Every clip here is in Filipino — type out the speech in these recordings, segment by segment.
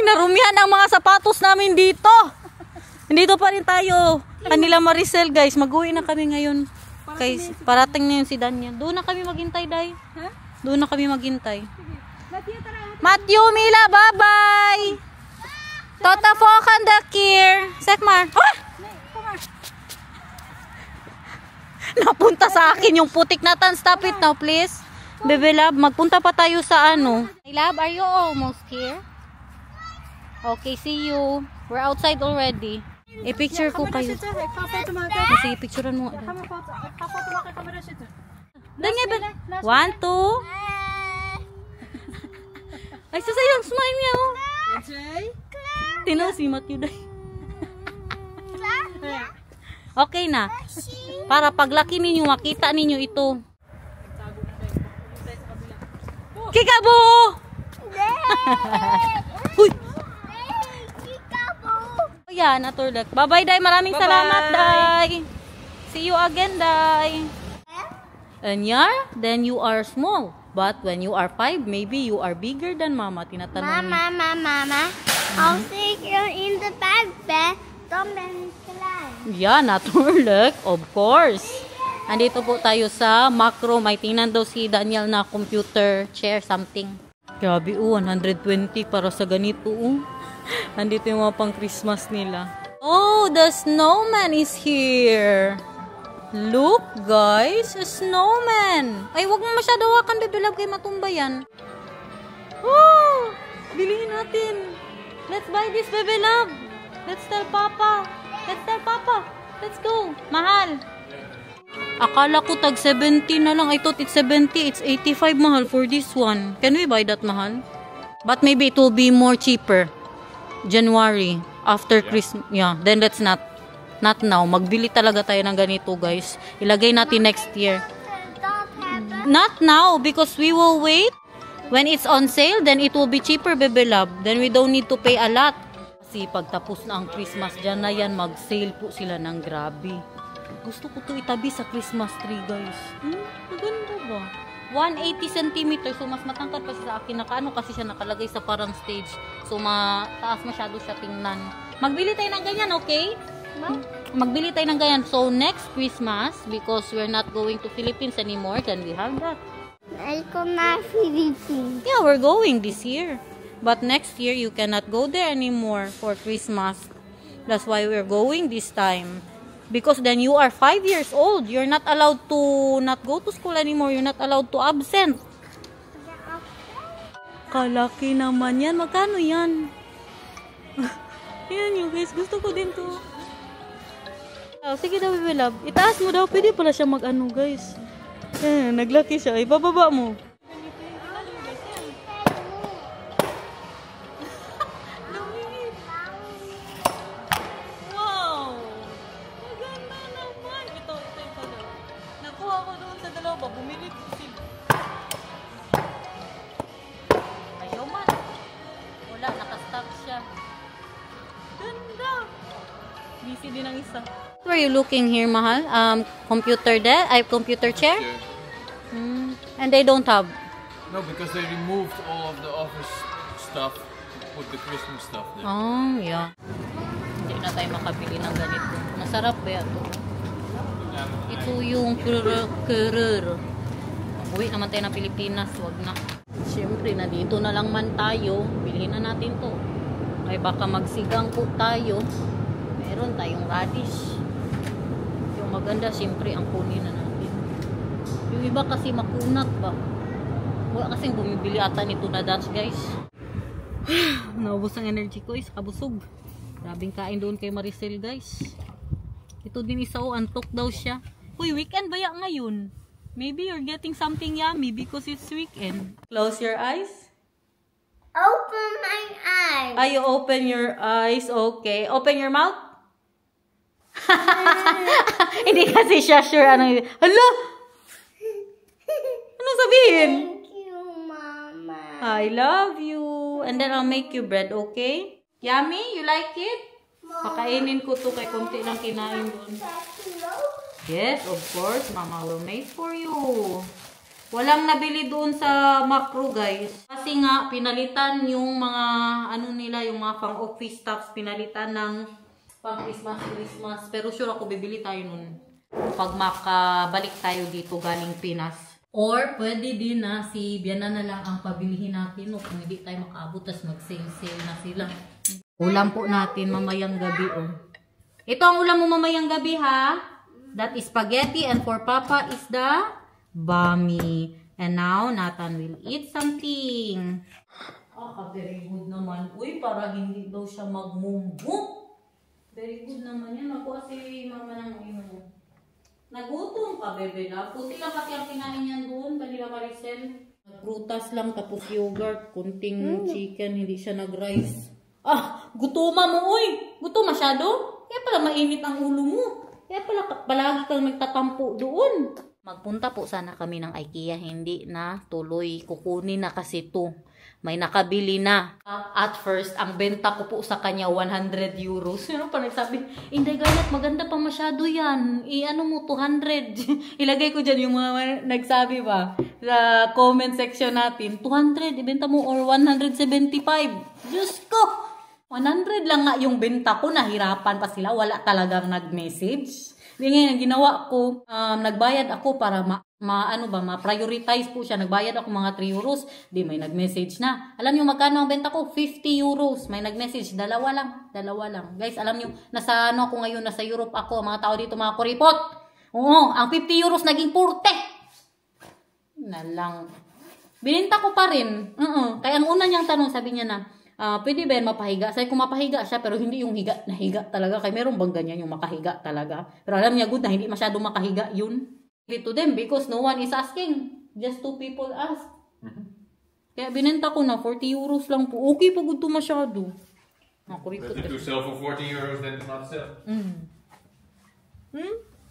narumihan ang mga sapatos namin dito. Nandito pa rin tayo. Kanila Maricel, guys. Mag-uwi na kami ngayon. Guys, parating na yun si Daniel. Doon na kami maghintay, Day. Doon na kami maghintay. Matthew, Mila, bye-bye. Tota Fokan Dakir. Sekmar. Napunta sa akin yung putik na tan. Stop it now, please. Bebe love, magpunta pa tayo sa ano. Hey love, are you almost here? Okay, see you. We're outside already. I-picture ko kayo. Sige, picturean mo. Danya ba? 1, 2. Ay, sasayang smile niya, oh. Tinaw si Matthew Day. Okay na. Para paglaki ninyo, makita ninyo ito. Kikabo! Uy! Yan, naturlek. Bye-bye, Day. Maraming salamat, Day. See you again, Day. And yeah, then you are small. But when you are 5, maybe you are bigger than Mama. Tinatanong niya. Mama. I'll take you in the bag. Yeah, naturlek. Of course. Andito po tayo sa Macro. May tingnan daw si Daniel na computer chair something. Grabe, 120 para sa ganito. Andito yung mga pang Christmas nila. Oh, the snowman is here. Look, guys, a snowman. Ay, wag mo masyado hawakan, Bebe Love, kay matumba yan. Oh, bilhin natin. Let's buy this, Bebe Love. Let's tell Papa. Let's go. Mahal. Akala ko tag 70 na lang. I thought it's 70. It's 85 mahal for this one. Can we buy that mahal? But maybe it will be more cheaper. January after Christmas. Yeah, then let's not now. Magbili talaga tayo ng ganito, guys. Ilagay natin next year. Not now because we will wait. When it's on sale, then it will be cheaper, Bebe Love. Then we don't need to pay a lot. Kasi pagtapos na ang Christmas, dyan na yan, mag-sale po sila ng grabe. Gusto ko to itabi sa Christmas tree, guys. Maganda ba? 180 cm. So, mas matangkad pa siya sa akin. Nakaano kasi siya nakalagay sa parang stage. So, mataas masyado siya tingnan. Magbili tayo ng ganyan, okay? Magbili tayo ng ganyan. So, next Christmas, because we're not going to Philippines anymore, then we have that. I'll go na Philippines. Yeah, we're going this year. But next year, you cannot go there anymore for Christmas. That's why we're going this time. Because then you are 5 years old. You're not allowed to not go to school anymore. You're not allowed to absent. Kalaki naman yan. Magkano yan? Yan yung guys. Gusto ko din to. Oh, sige daw, Bebe Love. Itaas mo daw. Pwede pala siya mag-ano, guys. Naglaki siya. Ibababa mo. Bumili ko si ayaw man. Wala, nakastock siya. Ganda. Busy din ang isa. What are you looking here, mahal? Computer computer chair? And they don't have? No, because they removed all of the office stuff to put the Christmas stuff there. Oh, yeah. Hindi na tayo makabili ng ganito. Masarap ba ito? Ito yung kurur. Uwi naman tayo ng Pilipinas, wag na. Siyempre, nandito na lang man tayo. Bilhin na natin to. Ay baka magsigang po tayo. Meron tayong radish. Yung maganda, siyempre, ang kunin na natin. Yung iba kasi makunat ba? Wala kasing bumibili ata nito na Dutch, guys. Naubos ang energy ko, kabusog. Grabing kain doon kay Maricel, guys. Ito din isa, antok daw siya. Uy, weekend ba yan ngayon? Maybe you're getting something yummy because it's weekend. Close your eyes. Open my eyes. Are you open your eyes? Okay. Open your mouth. Hindi kasi siya sure ano yun. Hala! Anong sabihin? Thank you, Mama. I love you. And then I'll make you bread, okay? Yummy? You like it? Pakainin ko to kay konti lang kinain doon. Yes, of course. Mama will make for you. Walang nabili doon sa Macro, guys. Kasi nga, pinalitan yung mga, ano nila, yung mga pang-office stuffs, pinalitan ng pang-Christmas. Pero sure ako, bibili tayo nun. Pag makabalik tayo dito galing Pinas. Or, pwede din na si Biana na lang ang pabilihin natin. No? Kung hindi tayo makaabot, tas mag-sale-sale na sila. Ulam po natin mamayang gabi, oh. Ito ang ulam mo mamayang gabi, ha? That is spaghetti, and for Papa is the bami. And now, Nathan will eat something. Very good naman. Uy, para hindi daw siya magmumbo. Very good naman yan. Ako kasi mama nang inom. Nagutom ka, bebe na. Puti lang kasi ang kinain yan doon. Kanila Maricel. Prutas lang, tapos yogurt, kunting chicken, hindi siya nag-rice. Gutoma mo, uy. Gutom masyado? Kaya pala mainit ang ulo mo. Kaya pala palagi kang nagtatampo doon. Magpunta po sana kami ng IKEA, hindi na tuloy. Kukunin na kasi to. May nakabili na. At first, ang benta ko po sa kanya 100 euros. Ano pa nagsabi? Inday Garnet, maganda pa masyado yan. Ano mo, 200. Ilagay ko dyan yung mga nagsabi ba sa comment section natin. 200, ibenta mo or 175. Diyos ko! 100 lang nga yung benta ko. Nahirapan pa sila. Wala talagang nag-message. Di ngayon, ang ginawa ko, nagbayad ako para ma-prioritize po siya. Nagbayad ako mga 3 euros. Di, may nag-message na. Alam niyo magkano ang benta ko? 50 euros. May nag-message. Dalawa lang. Guys, alam niyo, nasa ako ngayon, nasa Europe ako. Mga tao dito, mga kuripot. Oo, ang 50 euros naging 40. Na lang. Bininta ko pa rin. Kaya ang una niyang tanong, sabi niya na, pwede ba yan mapahiga? Sabi ko mapahiga siya, pero hindi yung higa na higa talaga. Kaya meron bang ganyan yung makahiga talaga? Pero alam niya good na hindi masyado makahiga yun. To them because no one is asking. Just 2 people ask. Kaya binenta ko na 40 euros lang po. Okay pa good to masyado. Better to sell for 40 euros than not sell.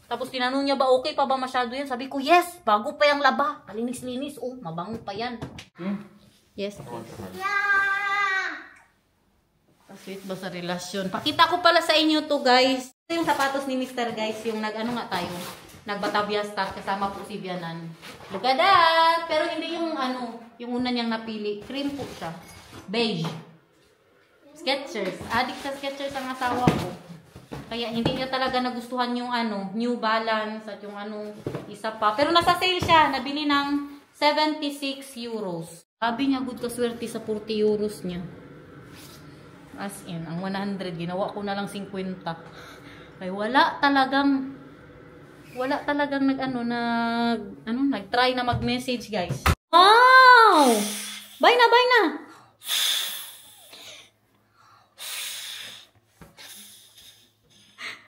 Tapos tinanong niya ba okay pa ba masyado yan? Sabi ko yes, bago pa yung laba. Kalinis-linis. Oh, mabango pa yan. Yes. Sweet ba sa relasyon? Pakita ko pala sa inyo to, guys. Ito yung sapatos ni Mr. Guys. Yung Nagbatavyas kasama po si Bianan. Look at that! Pero hindi yung yung una niyang napili. Cream po siya. Beige. Skechers. Addict sa Skechers ang asawa ko. Kaya hindi niya talaga nagustuhan yung New Balance at yung isa pa. Pero nasa sale siya. Nabili ng 76 euros. Sabi niya, good kaswerte sa 40 euros niya. As in, ang 100, ginawa ko na lang 50. Kaya wala talagang nag-try na mag-message, guys. Wow! Bye na!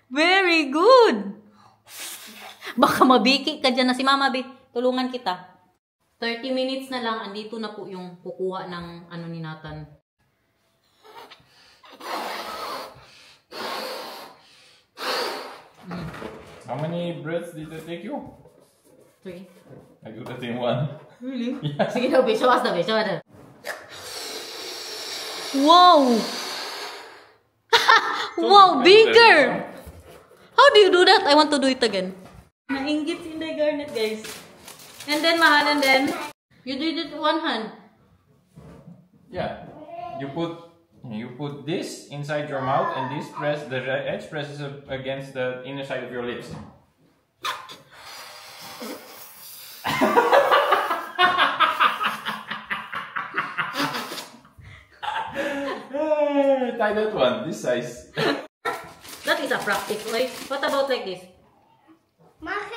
Very good! Baka mabiki ka dyan na si Mama, tulungan kita. 30 minutes na lang, andito na po yung kukuha ng ni Nathan. How many breaths did it take you? 3. I do that in 1. Really? Yeah. Sige na, show us. Wow! Wow, bigger! How do you do that? I want to do it again. Nainggit si Inday Garnet, guys. And then, mahal, and then, you did it 1 hand. Yeah. You put this inside your mouth and the edge presses against the inner side of your lips. Try that one, this size. That is a practice, right? What about like this? Mama.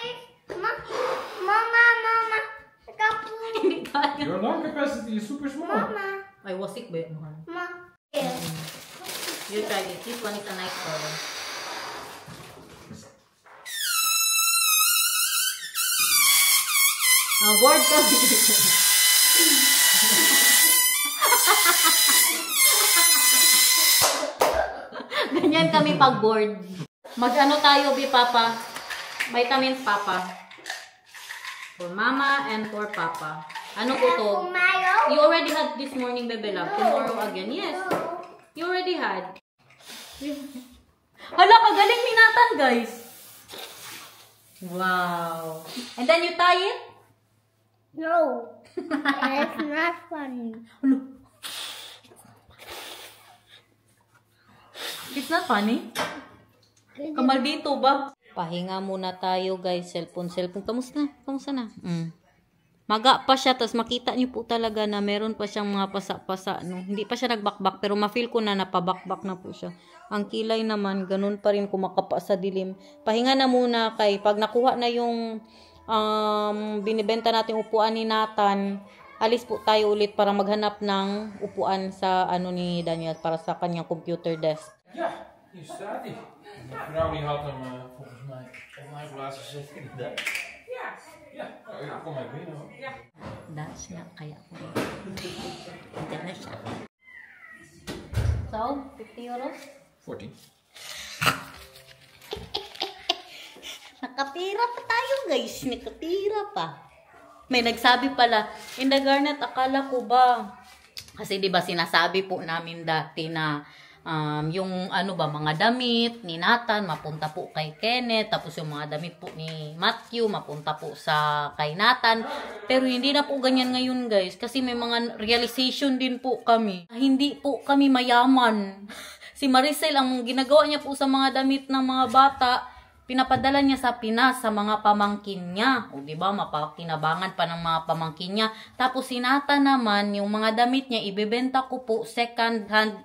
Hindi kaya. Your lung capacity is super small. Mama. I was sick, ba? Mama. You try this. This one is a nice color. Bored ka. Ganyan kami pag bored. Mag-ano tayo, Papa? Vitamins, Papa. For Mama and for Papa. Ano po to? You already had this morning, Bebe Love. Tomorrow again. Yes. You already had. Hala, kagaling ni Nathan, guys. Wow. And then you tie it? No. It's not funny. It's not funny? Kamaldito ba? Pahinga muna tayo guys. Cellphone. Kamusta? Kamusta na? Maga pa siya. Tapos makita niyo po talaga na meron pa siyang mga pasa-pasa. No? Hindi pa siya nagbakbak. Pero ma-feel ko na napabakbak na po siya. Ang kilay naman, ganun pa rin kumakapa sa dilim. Pahinga na muna kay pag nakuha na yung binibenta nating upuan ni Nathan, alis po tayo ulit para maghanap ng upuan sa ano ni Daniel para sa kanyang computer desk. Yeah, you study. Now we help him focus my glasses. Yeah. Yeah. Kom maar binnen. Ja. That's nga kaya ko. Internet siya. So, 50 euros? 14. Nakatira pa tayo guys. Nakatira pa. May nagsabi pala, in the Garnet, akala ko ba? Kasi di ba sinasabi po namin dati na yung ano ba, mga damit ni Nathan, mapunta po kay Kenneth. Tapos yung mga damit po ni Matthew, mapunta po sa kay Nathan. Pero hindi na po ganyan ngayon guys. Kasi may mga realization din po kami. Hindi po kami mayaman. Si Maricel, ang ginagawa niya po sa mga damit ng mga bata, pinapadala niya sa Pinas sa mga pamangkin niya. O diba, mapakinabangan pa ng mga pamangkin niya. Tapos si Nathan naman, yung mga damit niya, ibebenta ko po second hand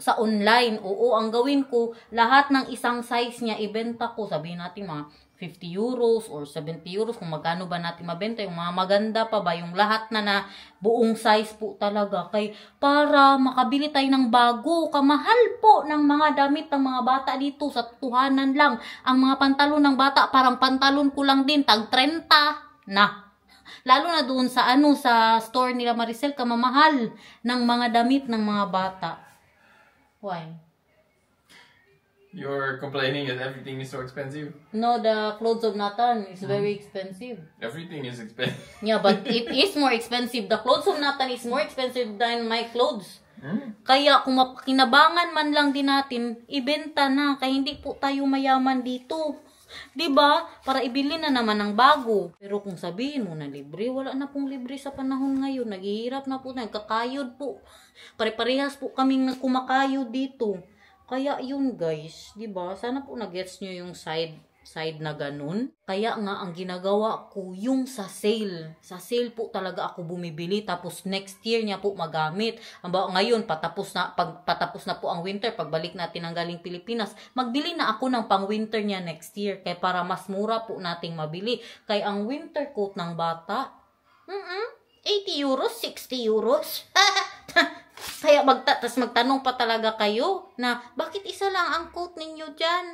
sa online. Oo, ang gawin ko, lahat ng isang size niya, ibenta ko. Sabihin natin mga 50 euros or 70 euros kung magkano ba natin mabenta. Yung mga maganda pa ba, yung lahat na buong size po talaga. Kay para makabili tayo ng bago, kamahal po ng mga damit ng mga bata dito sa tuhanan lang. Ang mga pantalon ng bata, parang pantalon ko lang din, tag 30 na. Lalo na doon sa sa store nila Maricel, kamamahal ng mga damit ng mga bata. Why? You're complaining that everything is so expensive? No, the clothes of Nathan is very expensive. Everything is expensive. Yeah, but it is more expensive. The clothes of Nathan is more expensive than my clothes. Kaya kung kinabangan man lang din natin, ibenta na. Kaya hindi po tayo mayaman dito. 'Di ba? Para ibili na naman ng bago. Pero kung sabihin mo na libre, wala na pong libre sa panahon ngayon. Naghihirap na po tayo. Kakayod po. Pare-parehas po kaming kumakayod dito. Kaya yun guys, 'di ba? Sana po na-gets nyo yung side na ganun. Kaya nga ang ginagawa ko yung sa sale. Sa sale po talaga ako bumibili tapos next year niya po magamit. Ngayon patapos na po ang winter, pagbalik natin ng galing Pilipinas, magbili na ako ng pang-winter niya next year kaya para mas mura po nating mabili. Kaya ang winter coat ng bata, 80 euros, 60 euros. Kaya magtanong pa talaga kayo na bakit isa lang ang coat ninyo dyan?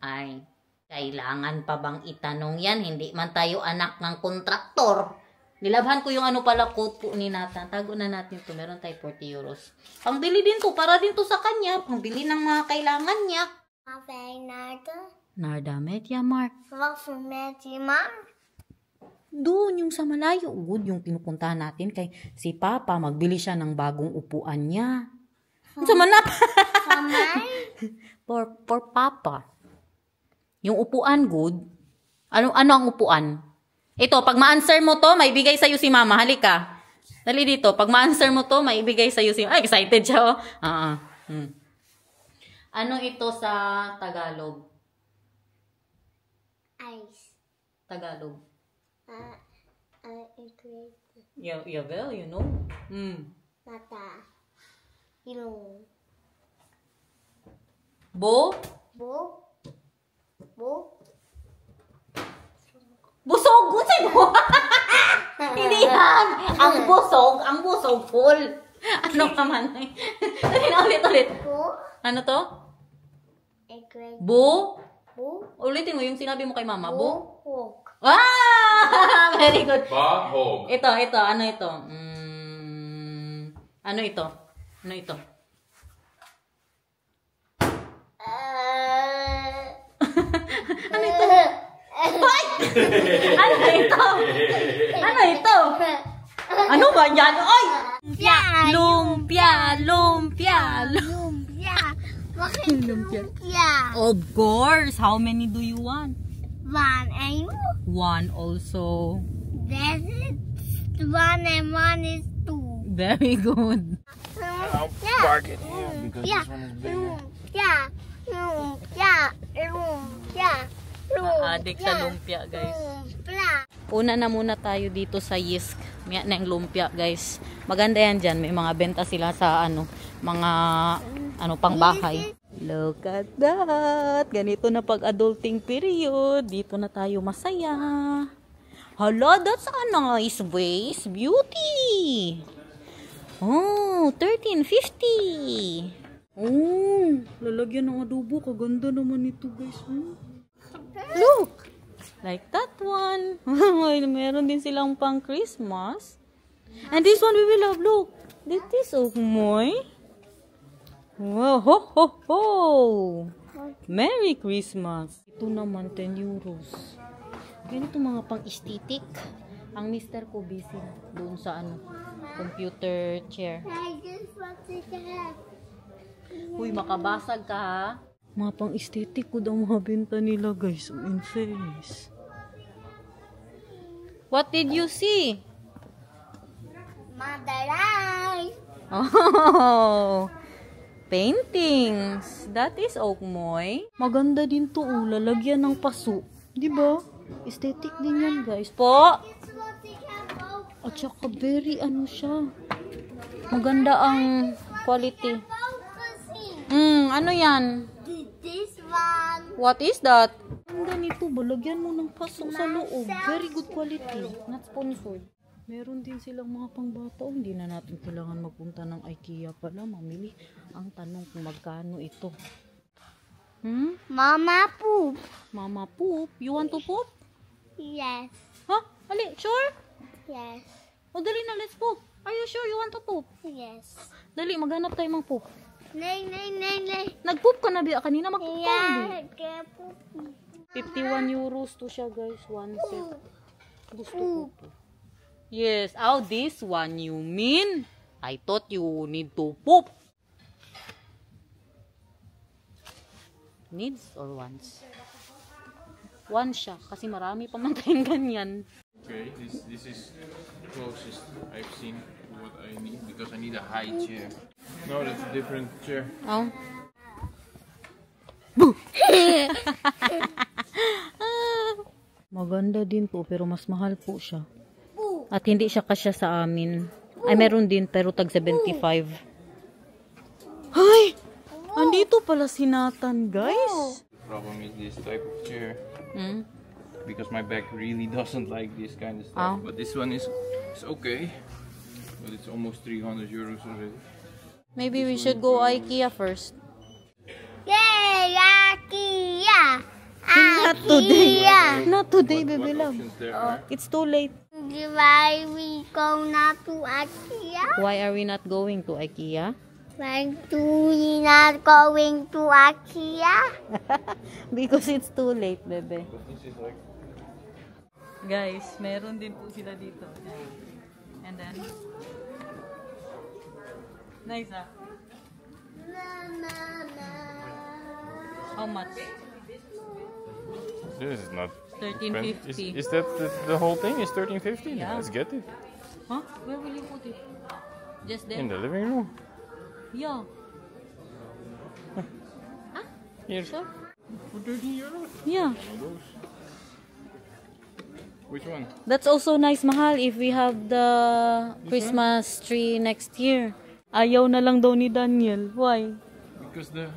Ay, kailangan pa bang itanong yan? Hindi man tayo anak ng kontraktor. Nilabhan ko yung pala coat po ni Nathan. Tago na natin to. Meron tayo 40 euros. Pangbili din to. Para din to sa kanya. Pangbili ng mga kailangan niya. Narda, Medya Mark. Wat voor Medya Mark? Doon, yung sa malayo, good, yung pinupuntahan natin kay si Papa, magbili siya ng bagong upuan niya. Sa manap. for Papa. Yung upuan, good. Ano ang upuan? Ito, pag ma-answer mo to, may bigay sa'yo si Mama. Halika. Dali dito. Pag ma-answer mo to, may bigay sa'yo si Mama. Ay, excited siya, oh. Ano ito sa Tagalog? Ice. Tagalog. Yeah, well, you know. Mata. Ilong. Bo? Busog! Gusto mo? Hindi yan! Ang busog full. Ano ka man? Ulit. Ano to? Bo? Ulitin mo yung sinabi mo kay Mama. Bo? Ah! Very good. Bahog. Ito. Ano ito? Ano ito? Ano ito? Ano ito? Hoy! Ano ito? Ano ito? Ano ba yan? Oy! Lumpia! Bakit lumpia? Of course. How many do you want? One. And you? One also. This is 1 and 1 is 2. Very good. I'll park it here because this one is bigger. Yeah. Adik sa lumpia, guys. Blah. Una na muna tayo dito sa Yisk. Miya na yung lumpia, guys. Maganda yan dyan. May mga benta sila sa mga pangbahay. Look at that. Ganito na pag adulting period. Dito na tayo masaya. Hala, that's a nice waist. Beauty. Oh, 13.50. Oh, lalagyan ng adobo. Kaganda naman ito, guys. Look! Like that one. Meron din silang pang Christmas. And this one we will have. Look. This is Okmoy. Wow. Ho, ho, ho. Merry Christmas. Ito naman 10 euros. Ganito mga pang aesthetic. Ang mister ko busy doon sa computer chair. I just want to have. Uy, makabasag ka ha. Mga pang aesthetic ko daw mga benta nila, guys. In fairness. What did you see? Madaray. Oh, paintings. That is Okmoy. Maganda din to, lalagyan ng paso. Diba? Aesthetic din yan, guys. Po! At saka very siya. Maganda ang quality. Ano yan? This one. What is that? Ang ganito, balagyan mo ng paso sa loob. Very good quality. Not sponsored. Meron din silang mga pangbata. Hindi na natin kailangan magpunta ng IKEA pala. Mamili. Ang tanong kung magkano ito. Mama poop. Mama poop? You want to poop? Yes. Huh? Ali, sure? Yes. O dali na, let's poop. Are you sure you want to poop? Yes. Dali, maghanap tayo mang poop. Nay. Nag-poop ka na ba? Kanina mag-poop ka na ba? Yeah, poop. 51 euros to siya, guys. One set. Gusto ko to. Yes. Oh, this one you mean? I thought you need to poop. Needs or wants? One siya. Kasi marami pa man tayong ganyan. Okay, this is the closest I've seen to what I need because I need a high chair. No, that's a different chair. Oh. Maganda din po pero mas mahal po siya. At hindi siya kasya sa amin. Ay meron din pero tag 75. Ay! Andito pala si Nathan, guys. Problem is this type of chair. Because my back really doesn't like this kind of Oh. stuff. But this one is okay. But it's almost 300 euros already. Maybe we should go IKEA first. Yay, IKEA. Not today. IKEA. Not today, What baby love. options there are? It's too late. Why we go not to IKEA? Why are we not going to IKEA? Why do we not going to IKEA? Because it's too late, bebe. But this is like Guys, meron din po sila dito. And then, nice ah. How much? this is not. 13.50. Is that the whole thing? Is 13.50? Yeah. Let's get it Huh? Where will you put it? Just there? in the living room. Yeah. Here. Sure? For 13 euros. Yeah. Which one? That's also nice, mahal, if we have the Christmas tree next year. Ayaw na lang daw ni Daniel. Why? Because the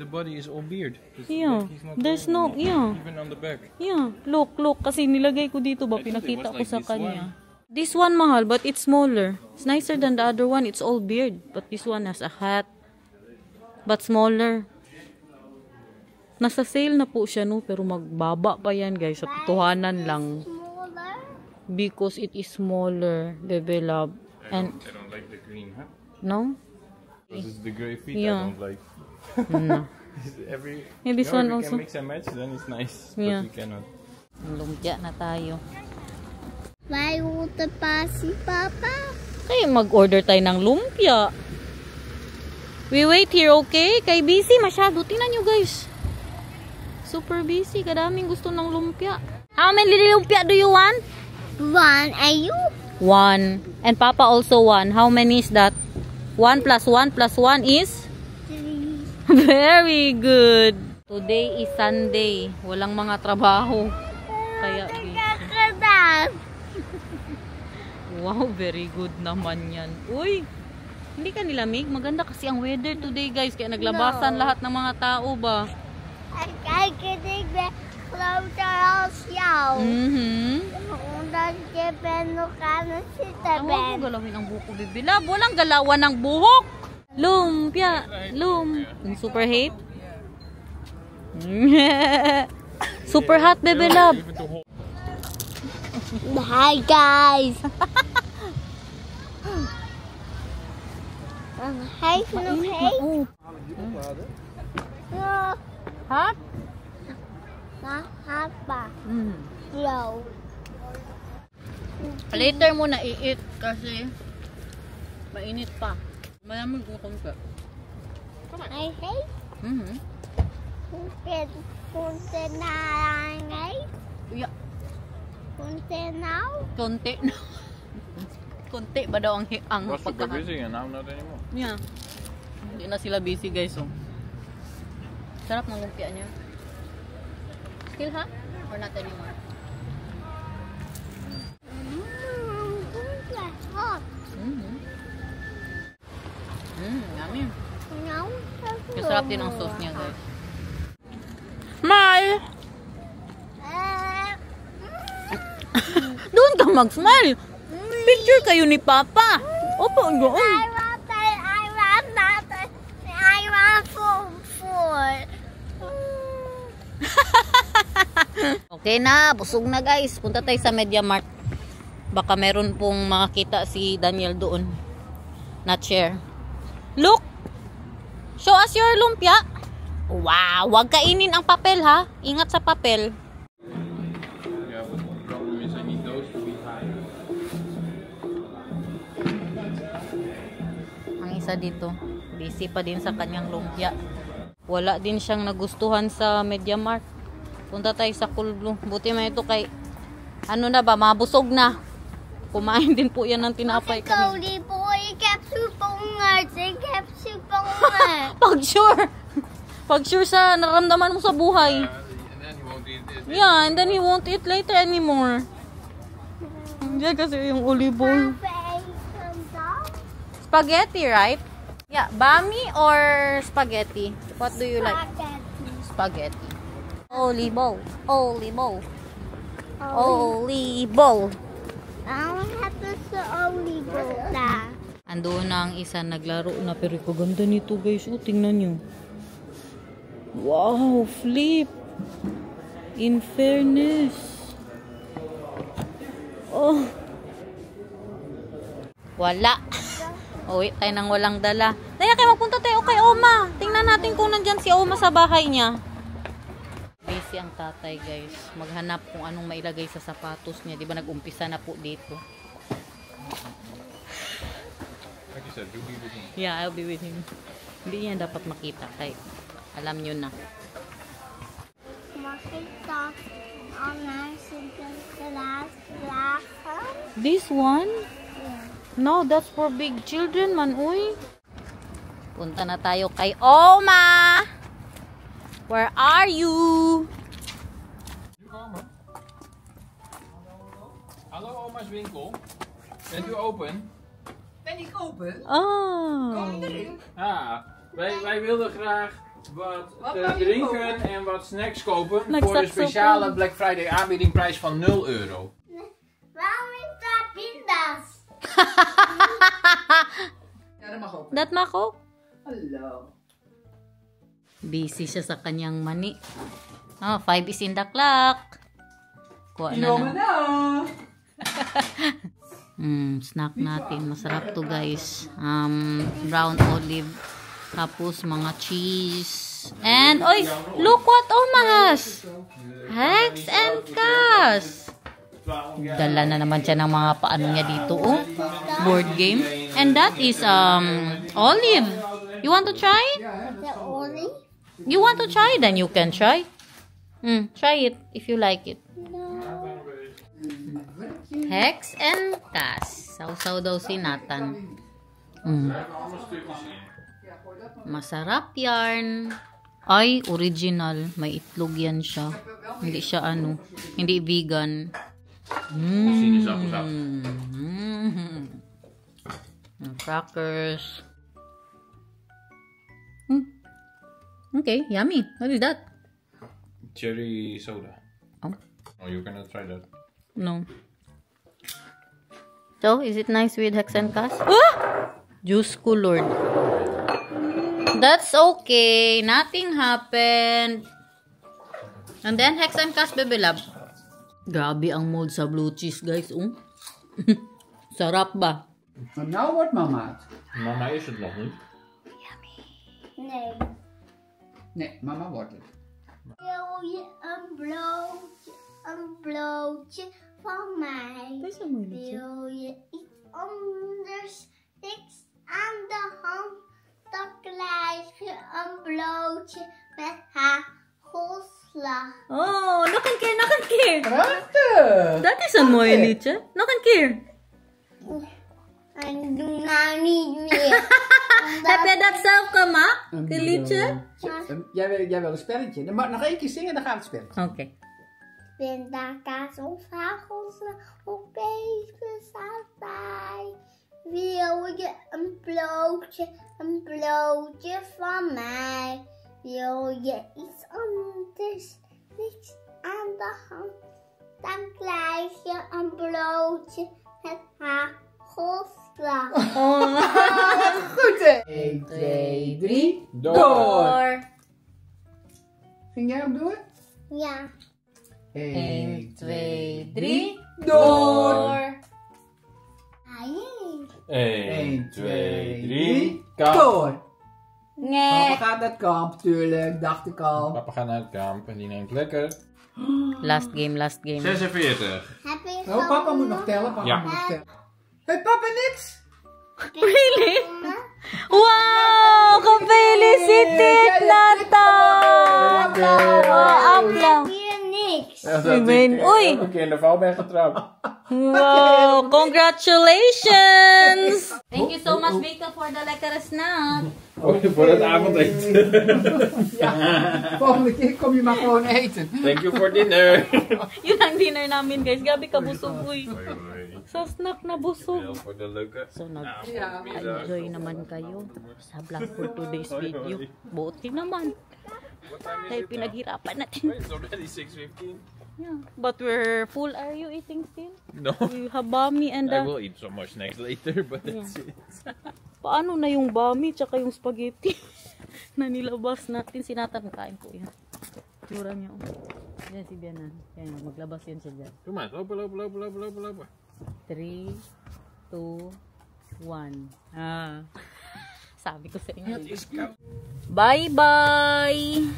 body is all beard. Yeah. He's not There's bald no, anymore, yeah. even on the back. Yeah. Look. Kasi nilagay ko dito ba, I thought it pinakita was ko like sa this kanya. This one, mahal, but it's smaller. It's nicer than the other one. It's all beard. But this one has a hat. But smaller. Nasa sale na po siya, no? Pero magbaba pa yan, guys. Sa tuhanan lang. Smaller. Because it is smaller, bebe love. And, I don't like the green, huh? no? This is the gray feet Yeah. I don't like. No. Yeah, this one if you also. can mix and match, then it's nice. Yeah. But you cannot. Lumpia na tayo. Why would the si Papa? Kaya mag-order tayo ng lumpia. We wait here, okay? Kay busy masyado. Tingnan nyo, guys. Super busy. Kadaming gusto ng lumpia. How many lumpia do you want? 1, and you? 1. And Papa also 1. How many is that? 1 plus 1 plus 1 is? 3. Very good. Today is Sunday. Walang mga trabaho. Kaya busy. Kakadas. Wow, very good naman yan. Uy, hindi ka nilamig? Maganda kasi ang weather today, guys. Kaya naglabasan lahat ng mga tao ba? I can take the clothes out show. Undan ke peno kana si Huwag taben. mo galawin ang buko, Bibi Love. Walang galawan ng buhok. Lumpia. Super hate. Super hot, Bibi Love. Hi guys. Hey, hey. Hot? Hapa. Slow. Later mo na i-eat kasi mainit pa. Malamig mo konti. I hate. Punte na ngay. Yeah. Punte now. Konti na. Konti ba daw ang Was super pagkahan? busy and now not anymore. Yeah. Hindi na sila busy, guys. Oh. Sarap ng lumpia niya. Still hot? Or not anymore? Hot. Yummy. No. Masarap din ang sauce niya, guys. Smile! Doon ka mag-smile! Picture kayo ni Papa! Opo, doon! I want food. Okay na, busog na guys. Punta tayo sa Media Mart. Baka meron pong makakita si Daniel doon na chair. Look! Show us your lumpia. Wow! Huwag kainin ang papel ha. Ingat sa papel. Yeah, but the problem is I need those to be high. Ang isa dito, busy pa din sa kanyang lumpia. Wala din siyang nagustuhan sa Media Mart. Punta tayo sa Cool Blue. Buti man ito kay ano na ba, mabusog na. Kumain din po yan ng tinapay kami. Cody boy, capsule pongat. Capsule pongat. Pag sure sa naramdaman mo sa buhay. And then you won't eat it. Yeah, and then he won't eat later anymore. Hindi kasi yung olive oil. Spaghetti, right? Yeah, bami or spaghetti? What do you like? Spaghetti. Olive oil. Olive oil. Olive oil. I don't have to say olive oil na. Andoon na ang isa naglaro na pero kaganda nito guys. Oh, tingnan nyo. Wow, flip. In fairness. Oh. Wala. Uwi tayo nang walang dala. Daya kayo magpunta tayo kay Oma. Tingnan natin kung nandyan si Oma sa bahay niya. Busy ang tatay guys. Maghanap kung anong mailagay sa sapatos niya. Di ba nag-umpisa na po dito. Like you said, you'll be with him. Yeah, I'll be with him. Hindi niya dapat makita. Kay alam nyo na. Makita ang the last one. This one? No, that's for big children man, uy. Punta na tayo kay Oma. Where are you? Hallo oma's winkel. Bent u open? Ben ik open? Oh. Kom erin. Ja, wij wilden graag wat Wat te wou je drinken kopen? en wat snacks kopen Maar ik voor de zag zo speciale cool. Black Friday aanbiedingprijs van €0. Waarom is dat pindas? Ja, dat mag ook. Dat mag ook. Hallo. Busy siya sa kanyang mani. Oh, 5 is in the clock. Kuha na Jongen na. nou. Snack natin. Masarap to guys. Brown olive. Tapos mga cheese. And, oy, look what Oma has. Hex and Cass. Dala na naman siya ng mga paano niya dito, oh. Board game. And that is, olive. You want to try? The olive? You want to try? Then you can try. Try it if you like it. No. Hex and Cass. Sausaw daw si Nathan. Masarap yan. Ay, original. May itlog yan siya. Hindi siya hindi vegan. Crackers. Okay, yummy. What is that? Cherry soda. Oh. Oh, you cannot try that. No. So, is it nice with Hex and Cass? Ah! Juice colored. That's okay. Nothing happened. And then, Hex and Cass, baby love. Grabe ang mold sa blue cheese, guys. Sarap ba? And now what, mama? Mama is het nog niet. Nee. Nee, mama wordt het. Wil je een broodje van mij? Dat is een moeilijk. Wil je iets anders, niks aan de hand? Dan krijg je een broodje met hagelslag. Oh, nog een keer. Prachtig! Dat is een mooi liedje. Nog een keer. En doe nou niet meer. Heb jij dat zelf gemaakt? Het liedje? Jij wil een spelletje. Dan mag nog één keer zingen, dan gaat het spelletje. Oké. Pindakaas of hagelslag, opeens staat bij. Wil je een broodje van mij? Wil je iets anders, niks aan de hand? Dan krijg je een broodje met hagelslag. Goed hè? 1, 2, 3. Door! Ging jij hem door? Ja. 1, 2, 3. Door! 1, 2, 3. Door! Nee. Papa gaat naar het kamp, tuurlijk, dacht ik al. Papa gaat naar het kamp en die neemt lekker. Last game. 46. Heb je Oh, papa moet nog tellen, papa Ja. moet nog tellen. Hey, papa niks? Really? Wow! Gefeliciteerd, Nathan! Applaus. hier niks? Ja, Ik ben... Oei! Ook een keer in de val ben getrapt. Wow! Congratulations! Thank you so much, Vika, voor de lekkere snack. Voor het avondeten. Volgende keer kom je maar gewoon eten. Thank you for dinner. Yun ang dinner namin, guys. Gabi ka busog, uy. Sa snack na busog. Heel voor de leuke. So, nag-enjoy naman kayo sa vlog for today's video. Buti naman. Dahil pinaghirapan natin. It's already 6:15. Yeah. But we're full. Are you eating still? No. You have bami and I will eat some more snacks later, but that's it. paano na yung bami tsaka yung spaghetti na nilabas natin. Sinatan kain po yan. Tura niya. Yan si Bianan. Yan, maglabas yan siya dyan. Kom maar, lopen. 3, 2, 1. Sabi ko sa inyo. Het is koud. Bye-bye!